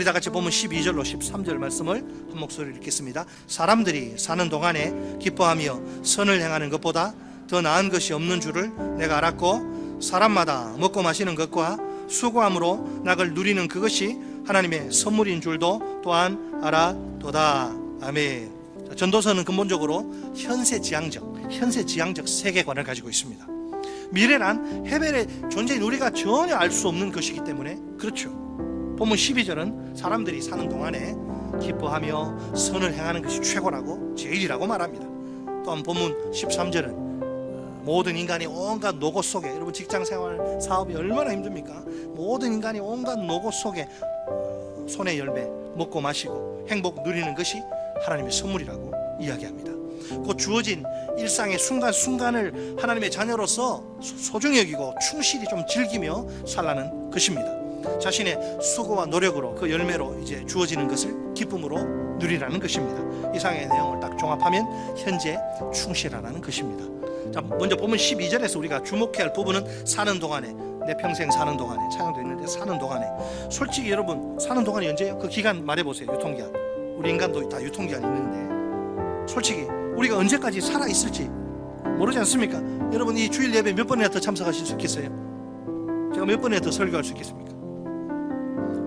우리 다 같이 보면 12절로 13절 말씀을 한 목소리로 읽겠습니다. 사람들이 사는 동안에 기뻐하며 선을 행하는 것보다 더 나은 것이 없는 줄을 내가 알았고, 사람마다 먹고 마시는 것과 수고함으로 낙을 누리는 그것이 하나님의 선물인 줄도 또한 알아도다. 아멘. 전도서는 근본적으로 현세지향적 세계관을 가지고 있습니다. 미래란 헤벨의 존재인 우리가 전혀 알 수 없는 것이기 때문에 그렇죠. 본문 12절은 사람들이 사는 동안에 기뻐하며 선을 행하는 것이 최고라고, 제일이라고 말합니다. 또한 본문 13절은 모든 인간이 온갖 노고 속에, 여러분 직장생활 사업이 얼마나 힘듭니까? 모든 인간이 온갖 노고 속에 손의 열매 먹고 마시고 행복 누리는 것이 하나님의 선물이라고 이야기합니다. 곧 주어진 일상의 순간순간을 하나님의 자녀로서 소중히 여기고 충실히 좀 즐기며 살라는 것입니다. 자신의 수고와 노력으로 그 열매로 이제 주어지는 것을 기쁨으로 누리라는 것입니다. 이상의 내용을 딱 종합하면 현재 충실하라는 것입니다. 자, 먼저 보면 12절에서 우리가 주목해야 할 부분은 사는 동안에, 내 평생 사는 동안에, 찬양도 있는데 사는 동안에, 솔직히 여러분 사는 동안이 언제예요? 그 기간 말해보세요. 유통기한. 우리 인간도 다 유통기한이 있는데 솔직히 우리가 언제까지 살아있을지 모르지 않습니까? 여러분 이 주일 예배 몇 번이나 더 참석하실 수 있겠어요? 제가 몇 번이나 더 설교할 수 있겠습니까?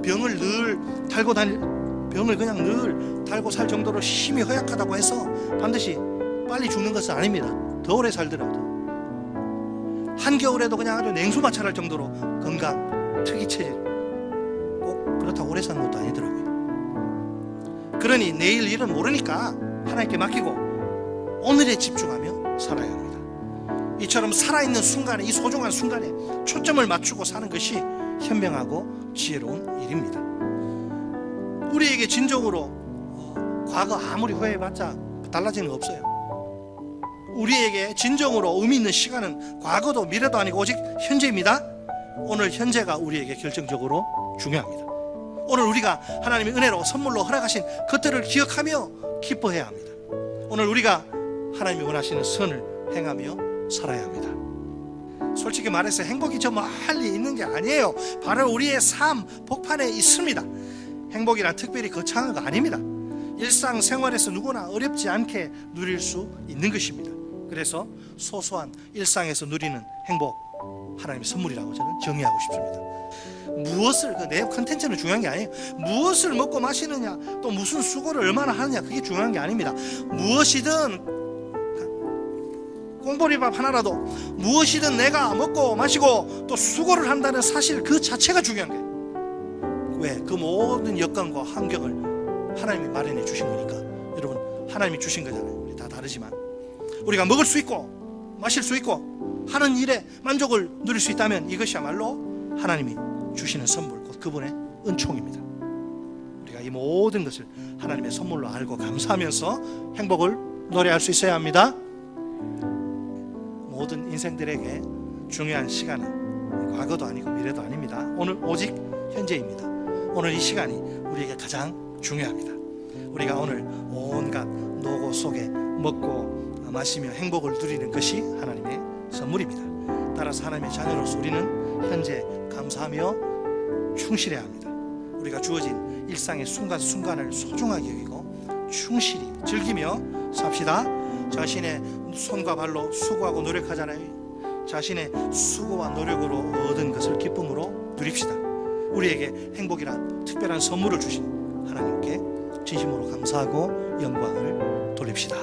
병을 그냥 늘 달고 살 정도로 힘이 허약하다고 해서 반드시 빨리 죽는 것은 아닙니다. 더 오래 살더라도 한겨울에도 그냥 아주 냉수마찰할 정도로 건강, 특이 체질, 꼭 그렇다고 오래 사는 것도 아니더라고요. 그러니 내일 일은 모르니까 하나님께 맡기고 오늘에 집중하며 살아야 합니다. 이처럼 살아있는 순간에, 이 소중한 순간에 초점을 맞추고 사는 것이 현명하고 지혜로운 일입니다. 우리에게 진정으로 과거 아무리 후회해봤자 달라지는 거 없어요. 우리에게 진정으로 의미 있는 시간은 과거도 미래도 아니고 오직 현재입니다. 오늘 현재가 우리에게 결정적으로 중요합니다. 오늘 우리가 하나님의 은혜로 선물로 허락하신 것들을 기억하며 기뻐해야 합니다. 오늘 우리가 하나님이 원하시는 선을 행하며 살아야 합니다. 솔직히 말해서 행복이 저 멀리 있는 게 아니에요. 바로 우리의 삶 복판에 있습니다. 행복이란 특별히 거창한 거 아닙니다. 일상생활에서 누구나 어렵지 않게 누릴 수 있는 것입니다. 그래서 소소한 일상에서 누리는 행복, 하나님의 선물이라고 저는 정의하고 싶습니다. 무엇을, 그 내용 컨텐츠는 중요한 게 아니에요. 무엇을 먹고 마시느냐, 또 무슨 수고를 얼마나 하느냐, 그게 중요한 게 아닙니다. 무엇이든 꽁보리밥 하나라도 무엇이든 내가 먹고 마시고 또 수고를 한다는 사실 그 자체가 중요한 거예요. 왜? 그 모든 여건과 환경을 하나님이 마련해 주신 거니까. 여러분 하나님이 주신 거잖아요. 우리 다 다르지만 우리가 먹을 수 있고 마실 수 있고 하는 일에 만족을 누릴 수 있다면 이것이야말로 하나님이 주시는 선물, 곧 그분의 은총입니다. 우리가 이 모든 것을 하나님의 선물로 알고 감사하면서 행복을 노래할 수 있어야 합니다. 모든 인생들에게 중요한 시간은 과거도 아니고 미래도 아닙니다. 오늘 오직 현재입니다. 오늘 이 시간이 우리에게 가장 중요합니다. 우리가 오늘 온갖 노고 속에 먹고 마시며 행복을 누리는 것이 하나님의 선물입니다. 따라서 하나님의 자녀로서 우리는 현재 감사하며 충실해야 합니다. 우리가 주어진 일상의 순간순간을 소중하게 여기고 충실히 즐기며 삽시다. 자신의 손과 발로 수고하고 노력하잖아요. 자신의 수고와 노력으로 얻은 것을 기쁨으로 누립시다. 우리에게 행복이란 특별한 선물을 주신 하나님께 진심으로 감사하고 영광을 돌립시다.